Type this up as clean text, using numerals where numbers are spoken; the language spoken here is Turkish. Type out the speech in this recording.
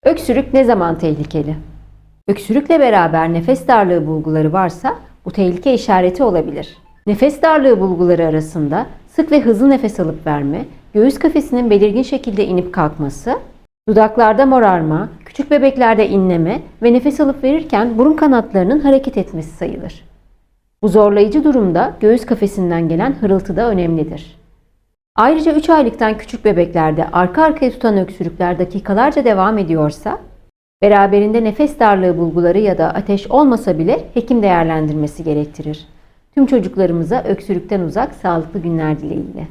Öksürük ne zaman tehlikeli? Öksürükle beraber nefes darlığı bulguları varsa bu tehlike işareti olabilir. Nefes darlığı bulguları arasında sık ve hızlı nefes alıp verme, göğüs kafesinin belirgin şekilde inip kalkması, dudaklarda morarma, küçük bebeklerde inleme ve nefes alıp verirken burun kanatlarının hareket etmesi sayılır. Bu zorlayıcı durumda göğüs kafesinden gelen hırıltı da önemlidir. Ayrıca 3 aylıktan küçük bebeklerde arka arkaya tutan öksürükler dakikalarca devam ediyorsa, beraberinde nefes darlığı bulguları ya da ateş olmasa bile hekim değerlendirmesi gerektirir. Tüm çocuklarımıza öksürükten uzak, sağlıklı günler dileğiyle.